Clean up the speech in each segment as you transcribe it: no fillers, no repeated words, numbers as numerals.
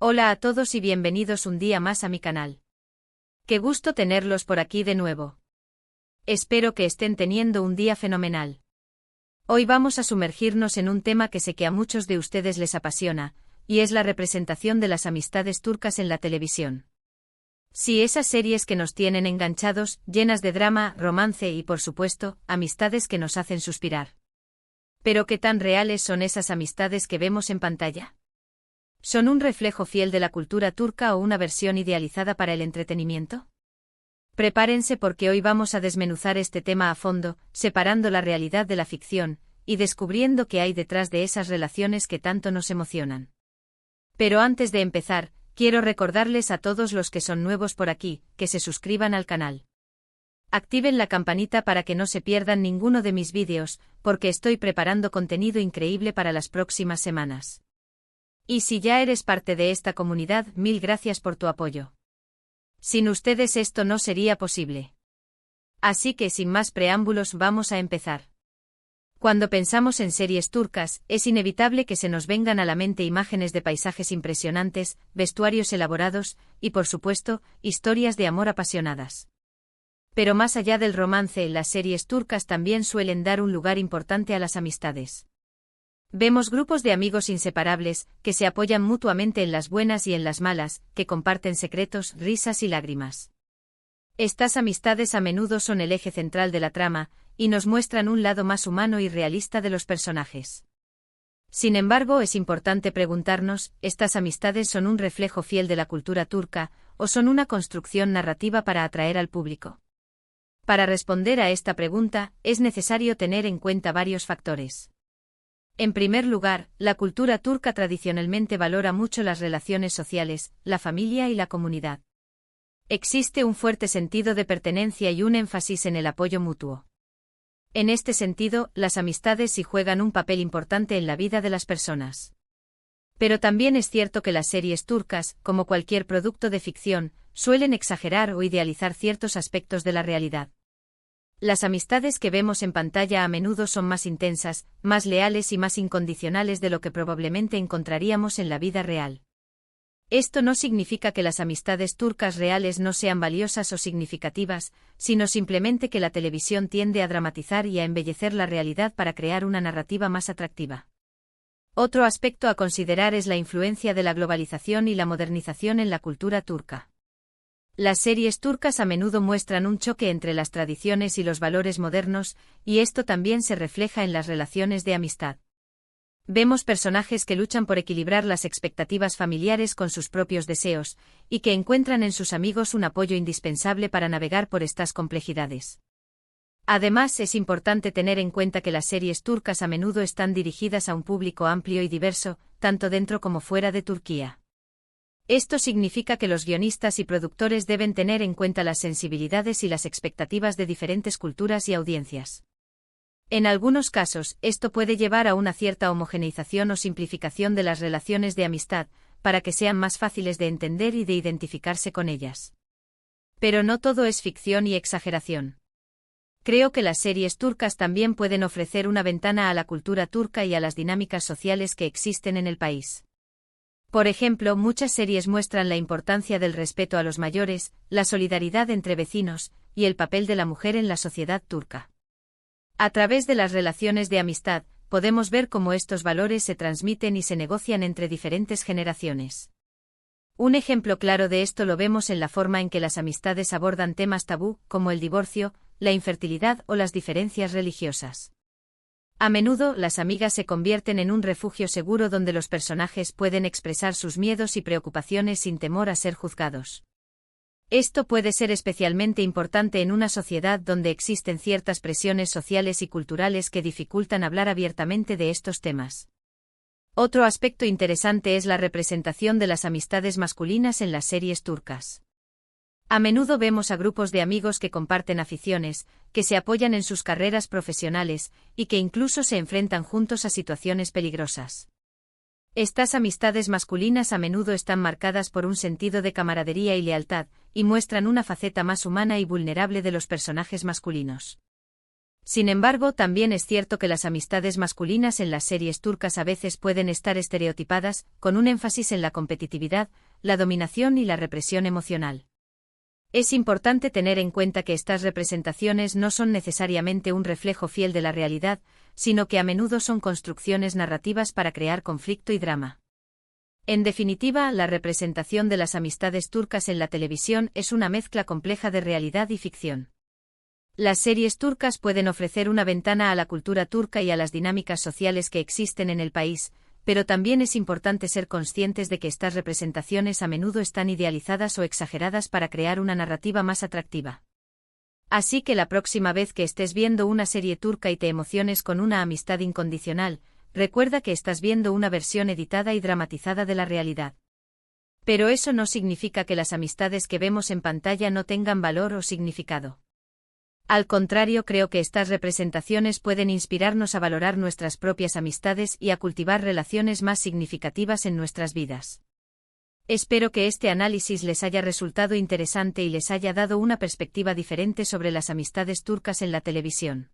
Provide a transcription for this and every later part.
Hola a todos y bienvenidos un día más a mi canal. Qué gusto tenerlos por aquí de nuevo. Espero que estén teniendo un día fenomenal. Hoy vamos a sumergirnos en un tema que sé que a muchos de ustedes les apasiona, y es la representación de las amistades turcas en la televisión. Sí, esas series que nos tienen enganchados, llenas de drama, romance y, por supuesto, amistades que nos hacen suspirar. Pero ¿qué tan reales son esas amistades que vemos en pantalla? ¿Son un reflejo fiel de la cultura turca o una versión idealizada para el entretenimiento? Prepárense porque hoy vamos a desmenuzar este tema a fondo, separando la realidad de la ficción, y descubriendo qué hay detrás de esas relaciones que tanto nos emocionan. Pero antes de empezar, quiero recordarles a todos los que son nuevos por aquí, que se suscriban al canal. Activen la campanita para que no se pierdan ninguno de mis vídeos, porque estoy preparando contenido increíble para las próximas semanas. Y si ya eres parte de esta comunidad, mil gracias por tu apoyo. Sin ustedes esto no sería posible. Así que sin más preámbulos vamos a empezar. Cuando pensamos en series turcas, es inevitable que se nos vengan a la mente imágenes de paisajes impresionantes, vestuarios elaborados, y por supuesto, historias de amor apasionadas. Pero más allá del romance, las series turcas también suelen dar un lugar importante a las amistades. Vemos grupos de amigos inseparables, que se apoyan mutuamente en las buenas y en las malas, que comparten secretos, risas y lágrimas. Estas amistades a menudo son el eje central de la trama, y nos muestran un lado más humano y realista de los personajes. Sin embargo, es importante preguntarnos, ¿estas amistades son un reflejo fiel de la cultura turca, o son una construcción narrativa para atraer al público? Para responder a esta pregunta, es necesario tener en cuenta varios factores. En primer lugar, la cultura turca tradicionalmente valora mucho las relaciones sociales, la familia y la comunidad. Existe un fuerte sentido de pertenencia y un énfasis en el apoyo mutuo. En este sentido, las amistades sí juegan un papel importante en la vida de las personas. Pero también es cierto que las series turcas, como cualquier producto de ficción, suelen exagerar o idealizar ciertos aspectos de la realidad. Las amistades que vemos en pantalla a menudo son más intensas, más leales y más incondicionales de lo que probablemente encontraríamos en la vida real. Esto no significa que las amistades turcas reales no sean valiosas o significativas, sino simplemente que la televisión tiende a dramatizar y a embellecer la realidad para crear una narrativa más atractiva. Otro aspecto a considerar es la influencia de la globalización y la modernización en la cultura turca. Las series turcas a menudo muestran un choque entre las tradiciones y los valores modernos, y esto también se refleja en las relaciones de amistad. Vemos personajes que luchan por equilibrar las expectativas familiares con sus propios deseos, y que encuentran en sus amigos un apoyo indispensable para navegar por estas complejidades. Además, es importante tener en cuenta que las series turcas a menudo están dirigidas a un público amplio y diverso, tanto dentro como fuera de Turquía. Esto significa que los guionistas y productores deben tener en cuenta las sensibilidades y las expectativas de diferentes culturas y audiencias. En algunos casos, esto puede llevar a una cierta homogeneización o simplificación de las relaciones de amistad, para que sean más fáciles de entender y de identificarse con ellas. Pero no todo es ficción y exageración. Creo que las series turcas también pueden ofrecer una ventana a la cultura turca y a las dinámicas sociales que existen en el país. Por ejemplo, muchas series muestran la importancia del respeto a los mayores, la solidaridad entre vecinos, y el papel de la mujer en la sociedad turca. A través de las relaciones de amistad, podemos ver cómo estos valores se transmiten y se negocian entre diferentes generaciones. Un ejemplo claro de esto lo vemos en la forma en que las amistades abordan temas tabú, como el divorcio, la infertilidad o las diferencias religiosas. A menudo, las amigas se convierten en un refugio seguro donde los personajes pueden expresar sus miedos y preocupaciones sin temor a ser juzgados. Esto puede ser especialmente importante en una sociedad donde existen ciertas presiones sociales y culturales que dificultan hablar abiertamente de estos temas. Otro aspecto interesante es la representación de las amistades masculinas en las series turcas. A menudo vemos a grupos de amigos que comparten aficiones, que se apoyan en sus carreras profesionales, y que incluso se enfrentan juntos a situaciones peligrosas. Estas amistades masculinas a menudo están marcadas por un sentido de camaradería y lealtad, y muestran una faceta más humana y vulnerable de los personajes masculinos. Sin embargo, también es cierto que las amistades masculinas en las series turcas a veces pueden estar estereotipadas, con un énfasis en la competitividad, la dominación y la represión emocional. Es importante tener en cuenta que estas representaciones no son necesariamente un reflejo fiel de la realidad, sino que a menudo son construcciones narrativas para crear conflicto y drama. En definitiva, la representación de las amistades turcas en la televisión es una mezcla compleja de realidad y ficción. Las series turcas pueden ofrecer una ventana a la cultura turca y a las dinámicas sociales que existen en el país, pero también es importante ser conscientes de que estas representaciones a menudo están idealizadas o exageradas para crear una narrativa más atractiva. Así que la próxima vez que estés viendo una serie turca y te emociones con una amistad incondicional, recuerda que estás viendo una versión editada y dramatizada de la realidad. Pero eso no significa que las amistades que vemos en pantalla no tengan valor o significado. Al contrario, creo que estas representaciones pueden inspirarnos a valorar nuestras propias amistades y a cultivar relaciones más significativas en nuestras vidas. Espero que este análisis les haya resultado interesante y les haya dado una perspectiva diferente sobre las amistades turcas en la televisión.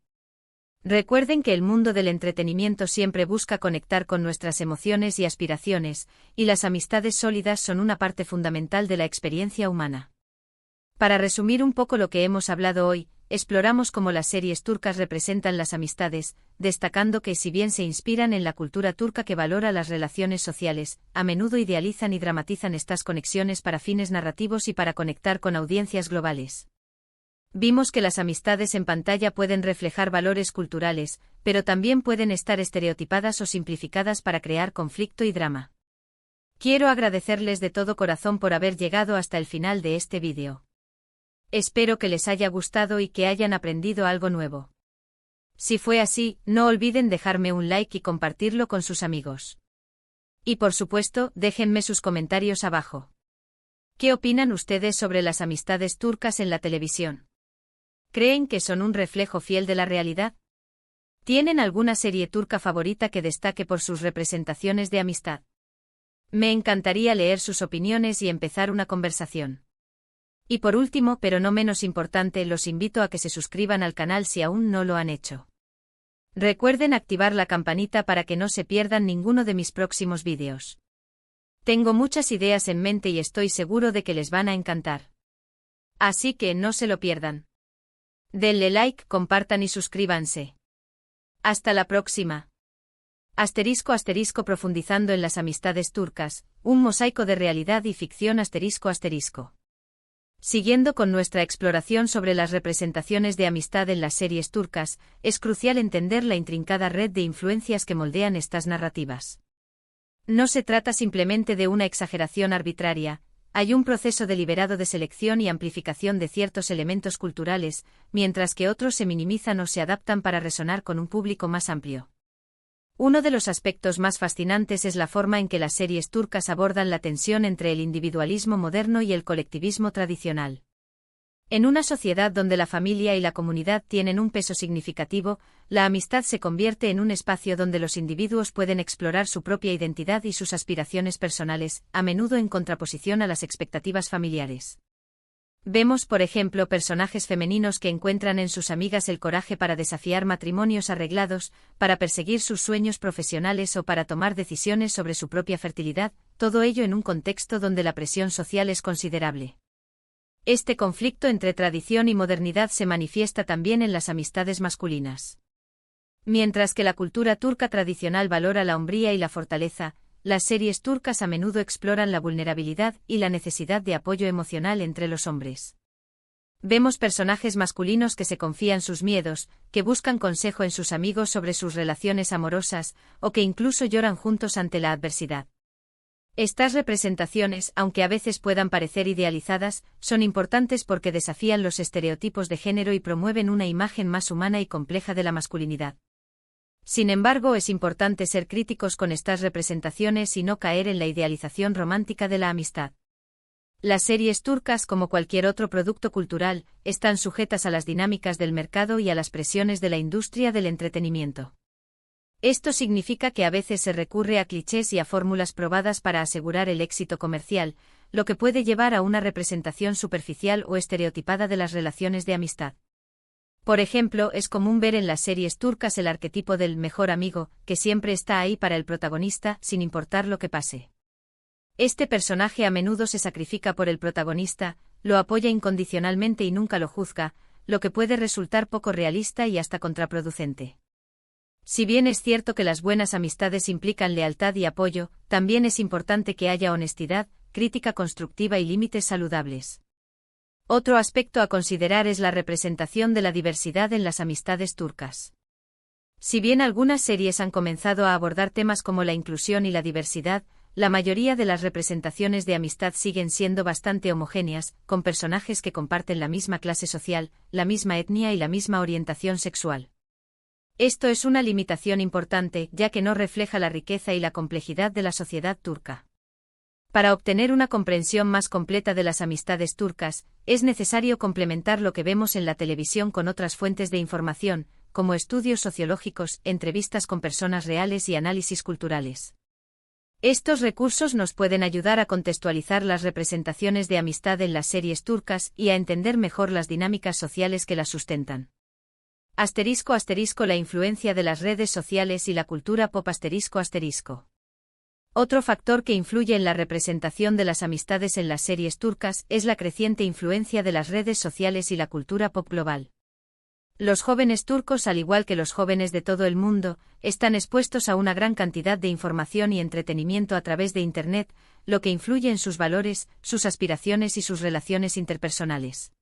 Recuerden que el mundo del entretenimiento siempre busca conectar con nuestras emociones y aspiraciones, y las amistades sólidas son una parte fundamental de la experiencia humana. Para resumir un poco lo que hemos hablado hoy, exploramos cómo las series turcas representan las amistades, destacando que si bien se inspiran en la cultura turca que valora las relaciones sociales, a menudo idealizan y dramatizan estas conexiones para fines narrativos y para conectar con audiencias globales. Vimos que las amistades en pantalla pueden reflejar valores culturales, pero también pueden estar estereotipadas o simplificadas para crear conflicto y drama. Quiero agradecerles de todo corazón por haber llegado hasta el final de este vídeo. Espero que les haya gustado y que hayan aprendido algo nuevo. Si fue así, no olviden dejarme un like y compartirlo con sus amigos. Y por supuesto, déjenme sus comentarios abajo. ¿Qué opinan ustedes sobre las amistades turcas en la televisión? ¿Creen que son un reflejo fiel de la realidad? ¿Tienen alguna serie turca favorita que destaque por sus representaciones de amistad? Me encantaría leer sus opiniones y empezar una conversación. Y por último, pero no menos importante, los invito a que se suscriban al canal si aún no lo han hecho. Recuerden activar la campanita para que no se pierdan ninguno de mis próximos vídeos. Tengo muchas ideas en mente y estoy seguro de que les van a encantar. Así que no se lo pierdan. Denle like, compartan y suscríbanse. Hasta la próxima. Asterisco asterisco profundizando en las amistades turcas, un mosaico de realidad y ficción asterisco asterisco. Siguiendo con nuestra exploración sobre las representaciones de amistad en las series turcas, es crucial entender la intrincada red de influencias que moldean estas narrativas. No se trata simplemente de una exageración arbitraria, hay un proceso deliberado de selección y amplificación de ciertos elementos culturales, mientras que otros se minimizan o se adaptan para resonar con un público más amplio. Uno de los aspectos más fascinantes es la forma en que las series turcas abordan la tensión entre el individualismo moderno y el colectivismo tradicional. En una sociedad donde la familia y la comunidad tienen un peso significativo, la amistad se convierte en un espacio donde los individuos pueden explorar su propia identidad y sus aspiraciones personales, a menudo en contraposición a las expectativas familiares. Vemos, por ejemplo, personajes femeninos que encuentran en sus amigas el coraje para desafiar matrimonios arreglados, para perseguir sus sueños profesionales o para tomar decisiones sobre su propia fertilidad, todo ello en un contexto donde la presión social es considerable. Este conflicto entre tradición y modernidad se manifiesta también en las amistades masculinas. Mientras que la cultura turca tradicional valora la hombría y la fortaleza, las series turcas a menudo exploran la vulnerabilidad y la necesidad de apoyo emocional entre los hombres. Vemos personajes masculinos que se confían sus miedos, que buscan consejo en sus amigos sobre sus relaciones amorosas, o que incluso lloran juntos ante la adversidad. Estas representaciones, aunque a veces puedan parecer idealizadas, son importantes porque desafían los estereotipos de género y promueven una imagen más humana y compleja de la masculinidad. Sin embargo, es importante ser críticos con estas representaciones y no caer en la idealización romántica de la amistad. Las series turcas, como cualquier otro producto cultural, están sujetas a las dinámicas del mercado y a las presiones de la industria del entretenimiento. Esto significa que a veces se recurre a clichés y a fórmulas probadas para asegurar el éxito comercial, lo que puede llevar a una representación superficial o estereotipada de las relaciones de amistad. Por ejemplo, es común ver en las series turcas el arquetipo del mejor amigo, que siempre está ahí para el protagonista, sin importar lo que pase. Este personaje a menudo se sacrifica por el protagonista, lo apoya incondicionalmente y nunca lo juzga, lo que puede resultar poco realista y hasta contraproducente. Si bien es cierto que las buenas amistades implican lealtad y apoyo, también es importante que haya honestidad, crítica constructiva y límites saludables. Otro aspecto a considerar es la representación de la diversidad en las amistades turcas. Si bien algunas series han comenzado a abordar temas como la inclusión y la diversidad, la mayoría de las representaciones de amistad siguen siendo bastante homogéneas, con personajes que comparten la misma clase social, la misma etnia y la misma orientación sexual. Esto es una limitación importante, ya que no refleja la riqueza y la complejidad de la sociedad turca. Para obtener una comprensión más completa de las amistades turcas, es necesario complementar lo que vemos en la televisión con otras fuentes de información, como estudios sociológicos, entrevistas con personas reales y análisis culturales. Estos recursos nos pueden ayudar a contextualizar las representaciones de amistad en las series turcas y a entender mejor las dinámicas sociales que las sustentan. *** La influencia de las redes sociales y la cultura pop ***. Otro factor que influye en la representación de las amistades en las series turcas es la creciente influencia de las redes sociales y la cultura pop global. Los jóvenes turcos, al igual que los jóvenes de todo el mundo, están expuestos a una gran cantidad de información y entretenimiento a través de Internet, lo que influye en sus valores, sus aspiraciones y sus relaciones interpersonales.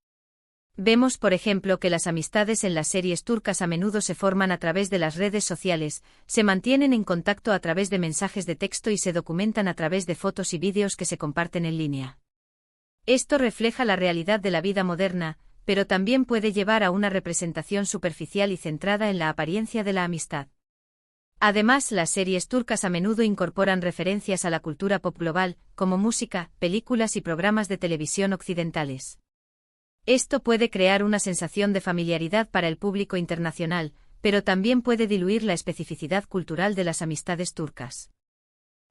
Vemos, por ejemplo, que las amistades en las series turcas a menudo se forman a través de las redes sociales, se mantienen en contacto a través de mensajes de texto y se documentan a través de fotos y vídeos que se comparten en línea. Esto refleja la realidad de la vida moderna, pero también puede llevar a una representación superficial y centrada en la apariencia de la amistad. Además, las series turcas a menudo incorporan referencias a la cultura pop global, como música, películas y programas de televisión occidentales. Esto puede crear una sensación de familiaridad para el público internacional, pero también puede diluir la especificidad cultural de las amistades turcas.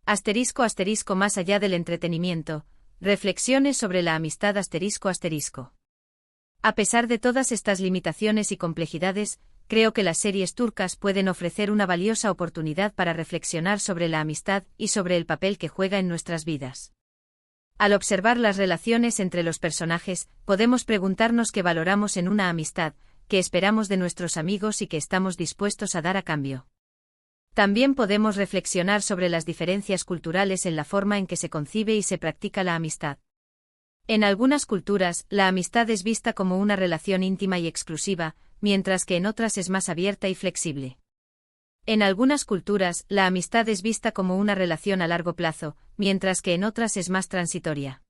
*** Más allá del entretenimiento, reflexiones sobre la amistad ***. A pesar de todas estas limitaciones y complejidades, creo que las series turcas pueden ofrecer una valiosa oportunidad para reflexionar sobre la amistad y sobre el papel que juega en nuestras vidas. Al observar las relaciones entre los personajes, podemos preguntarnos qué valoramos en una amistad, qué esperamos de nuestros amigos y qué estamos dispuestos a dar a cambio. También podemos reflexionar sobre las diferencias culturales en la forma en que se concibe y se practica la amistad. En algunas culturas, la amistad es vista como una relación íntima y exclusiva, mientras que en otras es más abierta y flexible. En algunas culturas, la amistad es vista como una relación a largo plazo, mientras que en otras es más transitoria.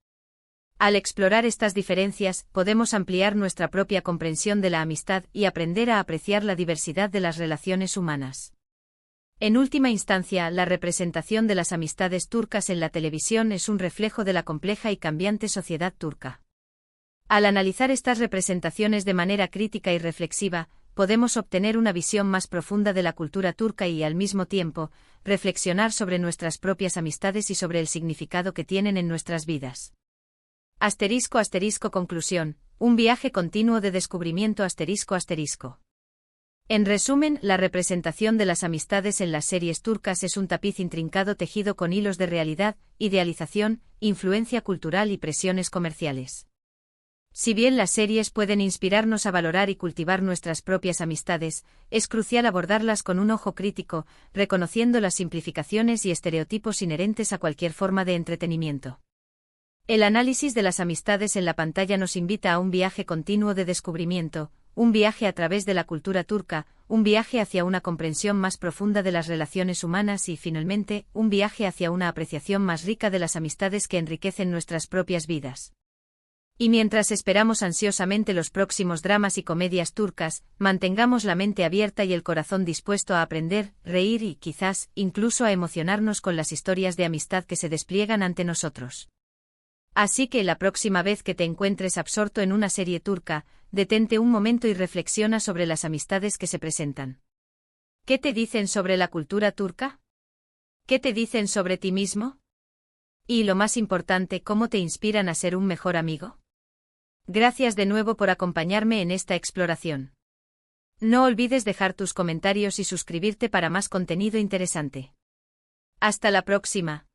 Al explorar estas diferencias, podemos ampliar nuestra propia comprensión de la amistad y aprender a apreciar la diversidad de las relaciones humanas. En última instancia, la representación de las amistades turcas en la televisión es un reflejo de la compleja y cambiante sociedad turca. Al analizar estas representaciones de manera crítica y reflexiva, podemos obtener una visión más profunda de la cultura turca y, al mismo tiempo, reflexionar sobre nuestras propias amistades y sobre el significado que tienen en nuestras vidas. *** Conclusión: un viaje continuo de descubrimiento ***. En resumen, la representación de las amistades en las series turcas es un tapiz intrincado tejido con hilos de realidad, idealización, influencia cultural y presiones comerciales. Si bien las series pueden inspirarnos a valorar y cultivar nuestras propias amistades, es crucial abordarlas con un ojo crítico, reconociendo las simplificaciones y estereotipos inherentes a cualquier forma de entretenimiento. El análisis de las amistades en la pantalla nos invita a un viaje continuo de descubrimiento, un viaje a través de la cultura turca, un viaje hacia una comprensión más profunda de las relaciones humanas y, finalmente, un viaje hacia una apreciación más rica de las amistades que enriquecen nuestras propias vidas. Y mientras esperamos ansiosamente los próximos dramas y comedias turcas, mantengamos la mente abierta y el corazón dispuesto a aprender, reír y, quizás, incluso a emocionarnos con las historias de amistad que se despliegan ante nosotros. Así que la próxima vez que te encuentres absorto en una serie turca, detente un momento y reflexiona sobre las amistades que se presentan. ¿Qué te dicen sobre la cultura turca? ¿Qué te dicen sobre ti mismo? Y lo más importante, ¿cómo te inspiran a ser un mejor amigo? Gracias de nuevo por acompañarme en esta exploración. No olvides dejar tus comentarios y suscribirte para más contenido interesante. Hasta la próxima.